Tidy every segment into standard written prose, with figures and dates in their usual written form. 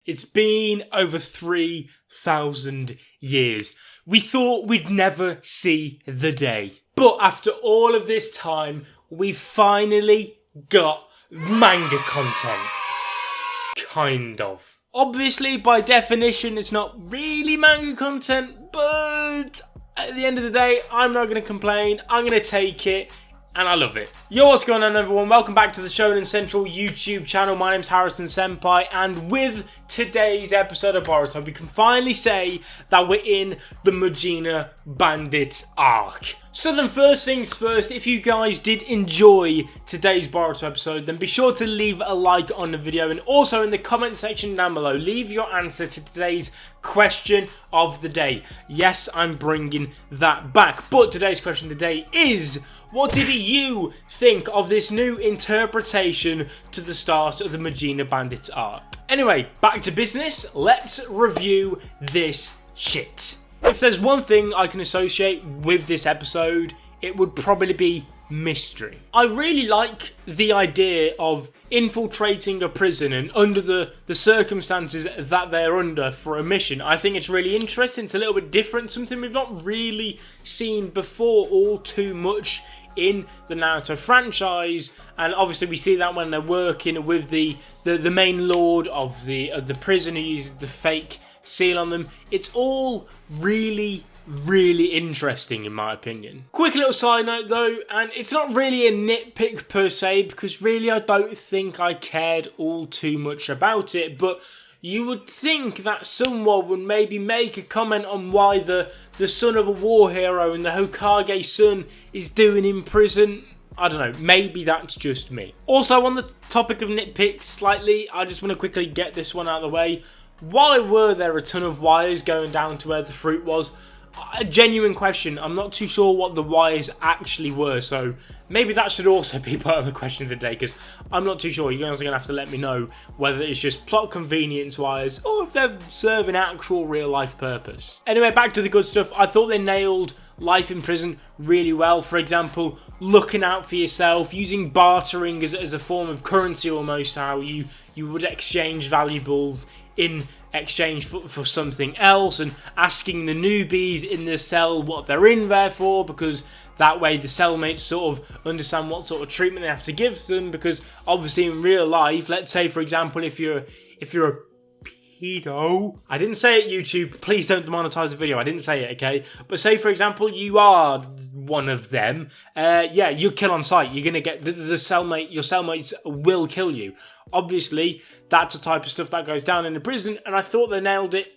It's been over 3,000 years. We thought we'd never see the day. But after all of this time, we finally got manga content. Kind of. Obviously, by definition, it's not really manga content, but at the end of the day, I'm not going to complain. I'm going to take it. And I love it. Yo, what's going on, everyone? Welcome back to the Shonen Central YouTube channel. My name's Harrison Senpai, and with today's episode of Boruto, we can finally say that we're in the Mujina Bandits arc. So then, first things first, if you guys did enjoy today's Boruto episode, then be sure to leave a like on the video, and also in the comment section down below, leave your answer to today's question of the day. Yes, I'm bringing that back, but today's question of the day is: what did you think of this new interpretation to the start of the Mujina Bandits arc? Anyway, back to business. Let's review this shit. If there's one thing I can associate with this episode, it would probably be mystery. I really like the idea of infiltrating a prison and under the circumstances that they're under for a mission. I think it's really interesting. It's a little bit different, something we've not really seen before all too much in the Naruto franchise, and obviously we see that when they're working with the main lord of the prison who uses the fake seal on them. It's all really interesting in my opinion. Quick little side note though, and it's not really a nitpick per se, because really I don't think I cared all too much about it, but you would think that someone would maybe make a comment on why the son of a war hero and the Hokage's son is doing in prison. I don't know, maybe that's just me. Also, on the topic of nitpicks slightly, I just want to quickly get this one out of the way. Why were there a ton of wires going down to where the fruit was? A genuine question. I'm not too sure what the wires actually were, so maybe that should also be part of the question of the day, because I'm not too sure. You guys are going to have to let me know whether it's just plot convenience wires or if they're serving actual real life purpose. Anyway, back to the good stuff. I thought they nailed life in prison really well. For example, looking out for yourself, using bartering as a form of currency almost, how you would exchange valuables in exchange for something else, and asking the newbies in the cell what they're in there for, because that way the cellmates sort of understand what sort of treatment they have to give them, because obviously in real life, let's say for example if you're a pedo, I didn't say it YouTube, please don't demonetize the video, I didn't say it, okay, but say for example you are one of them, yeah, you kill on sight, you're gonna get the cellmate, your cellmates will kill you. Obviously, that's the type of stuff that goes down in the prison, and I thought they nailed it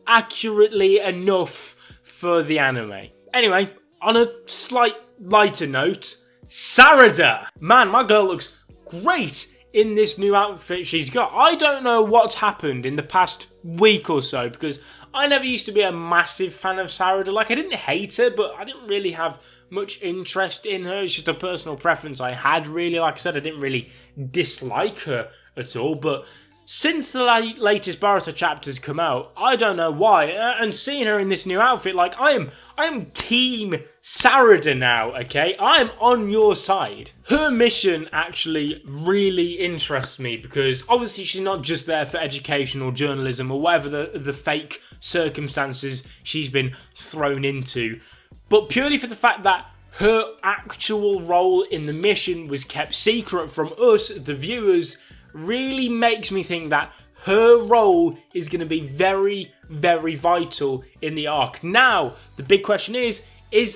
accurately enough for the anime. Anyway, on a slight lighter note, Sarada! Man, my girl looks great in this new outfit she's got. I don't know what's happened in the past week or so, because I never used to be a massive fan of Sarada. Like, I didn't hate her, but I didn't really have much interest in her. It's just a personal preference I had, really. Like I said, I didn't really dislike her at all, but since the latest Boruto chapters come out, I don't know why, and seeing her in this new outfit, like, I am team Sarada now, okay? I'm on your side. Her mission actually really interests me, because obviously she's not just there for education or journalism or whatever the fake circumstances she's been thrown into, but purely for the fact that her actual role in the mission was kept secret from us, the viewers, really makes me think that her role is going to be very vital in the arc. Now, the big question is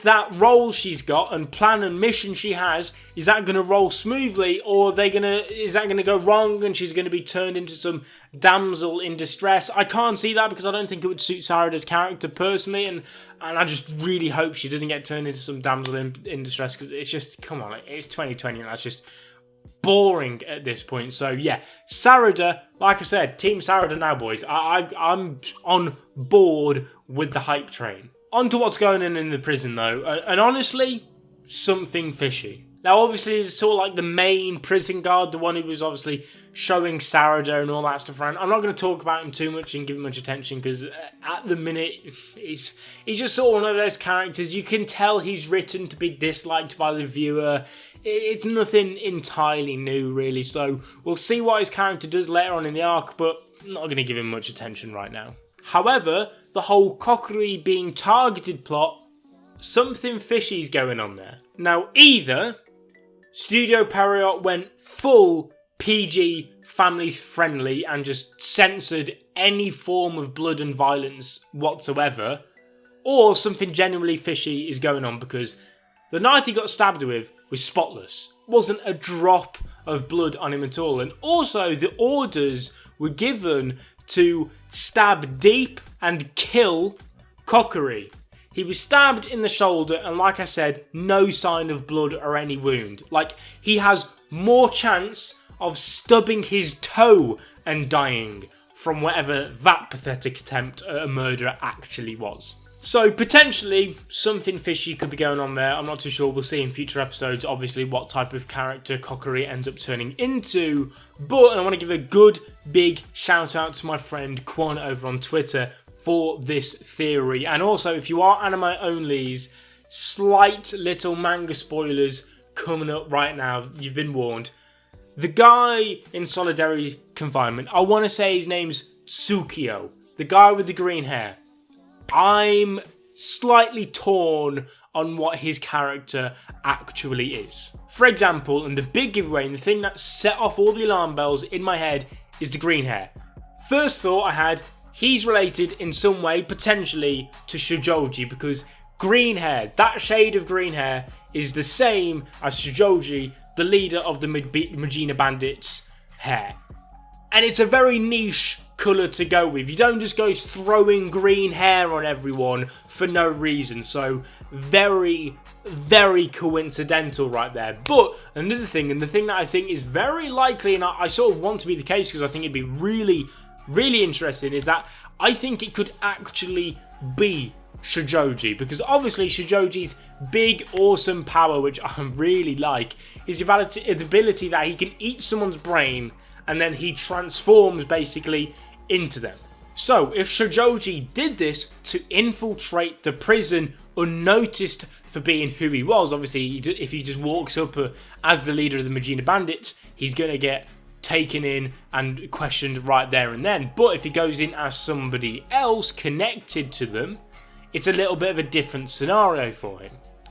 that role she's got and plan and mission she has, is that going to roll smoothly, or is that going to go wrong and she's going to be turned into some damsel in distress? I can't see that, because I don't think it would suit Sarada's character personally, and I just really hope she doesn't get turned into some damsel in distress, because it's just, come on, it's 2020 and that's just boring at this point. So yeah, Sarada, like I said, team Sarada now, boys. I'm on board with the hype train. On to what's going on in the prison though, and honestly, something fishy. Now obviously it's sort of like the main prison guard, the one who was obviously showing Sarada and all that stuff around. I'm not going to talk about him too much and give him much attention, because at the minute he's just sort of one of those characters. You can tell he's written to be disliked by the viewer. It's nothing entirely new really, so we'll see what his character does later on in the arc, but not going to give him much attention right now. However, the whole Kokiri being targeted plot, something fishy's going on there. Now, either Studio Period went full PG, family friendly, and just censored any form of blood and violence whatsoever, or something genuinely fishy is going on, because the knife he got stabbed with was spotless. Wasn't a drop of blood on him at all. And also, the orders were given to stab deep and kill Kokiri. He was stabbed in the shoulder, and like I said, no sign of blood or any wound. Like, he has more chance of stubbing his toe and dying from whatever that pathetic attempt at a murder actually was. So, potentially, something fishy could be going on there. I'm not too sure. We'll see in future episodes, obviously, what type of character Kokiri ends up turning into. But I want to give a good, big shout out to my friend Quan over on Twitter for this theory. And also, if you are anime onlys, slight little manga spoilers coming up right now. You've been warned. The guy in solitary confinement, I want to say his name's Tsukio, the guy with the green hair. I'm slightly torn on what his character actually is. For example, and the big giveaway, and the thing that set off all the alarm bells in my head, is the green hair. First thought I had, he's related in some way, potentially, to Shijoji, because green hair, that shade of green hair, is the same as Shijoji, the leader of the Mujina Bandits' hair. And it's a very niche colour to go with. You don't just go throwing green hair on everyone for no reason. So very, very coincidental right there. But another thing, and the thing that I think is very likely, and I sort of want to be the case because I think it'd be really, really interesting, is that I think it could actually be Shijoji, because obviously Shijoji's big, awesome power, which I really like, is the ability that he can eat someone's brain and then he transforms basically into them. So if Shijoji did this to infiltrate the prison unnoticed for being who he was, obviously if he just walks up as the leader of the Mujina Bandits, he's going to get taken in and questioned right there and then. But if he goes in as somebody else connected to them, it's a little bit of a different scenario for him.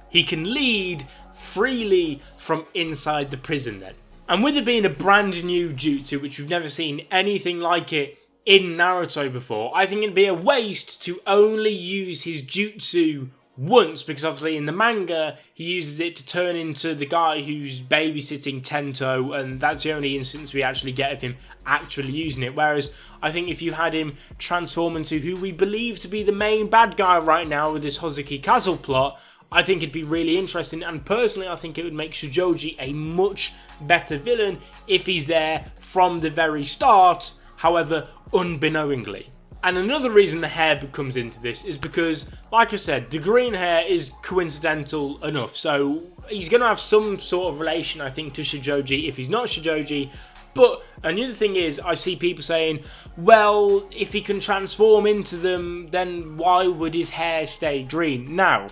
He can lead freely from inside the prison then. And with it being a brand new jutsu, which we've never seen anything like it in Naruto before, I think it'd be a waste to only use his jutsu once, because obviously in the manga, he uses it to turn into the guy who's babysitting Tento, and that's the only instance we actually get of him actually using it. Whereas I think if you had him transform into who we believe to be the main bad guy right now with this Hozuki Castle plot, I think it'd be really interesting, and personally I think it would make Shijoji a much better villain if he's there from the very start, however unbeknowingly. And another reason the hair comes into this is because, like I said, the green hair is coincidental enough, so he's going to have some sort of relation, I think, to Shijoji if he's not Shijoji. But another thing is, I see people saying, well, if he can transform into them, then why would his hair stay green? Now,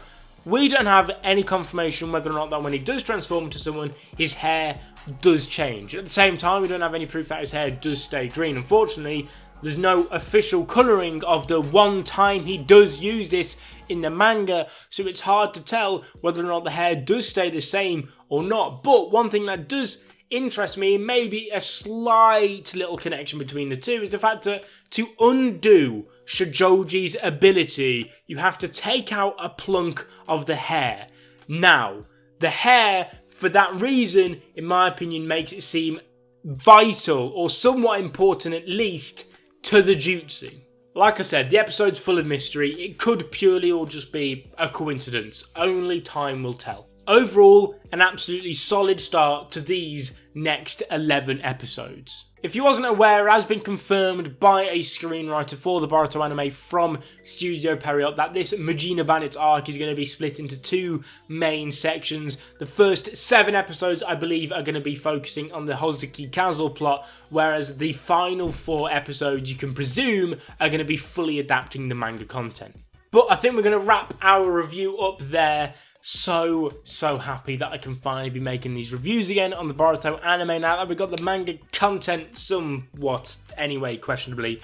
we don't have any confirmation whether or not that when he does transform into someone, his hair does change. At the same time, we don't have any proof that his hair does stay green. Unfortunately, there's no official colouring of the one time he does use this in the manga, so it's hard to tell whether or not the hair does stay the same or not. But one thing that does interest me, and maybe a slight little connection between the two, is the fact that to undo Shijoji's ability, you have to take out a plunk of the hair. Now, the hair, for that reason, in my opinion, makes it seem vital, or somewhat important at least, to the jutsu. Like I said, the episode's full of mystery. It could purely all just be a coincidence. Only time will tell. Overall, an absolutely solid start to these next 11 episodes. If you wasn't aware, it has been confirmed by a screenwriter for the Boruto anime from Studio Period that this Mujina Bandits arc is going to be split into two main sections. The first 7 episodes, I believe, are going to be focusing on the Hozuki Castle plot, whereas the final 4 episodes, you can presume, are going to be fully adapting the manga content. But I think we're going to wrap our review up there. So happy that I can finally be making these reviews again on the Boruto anime now that we've got the manga content somewhat, anyway, questionably.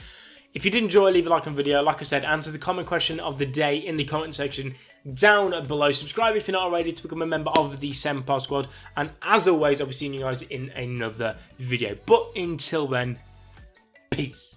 If you did enjoy, leave a like on the video. Like I said, answer the comment question of the day in the comment section down below. Subscribe if you're not already to become a member of the Senpai Squad. And as always, I'll be seeing you guys in another video. But until then, peace.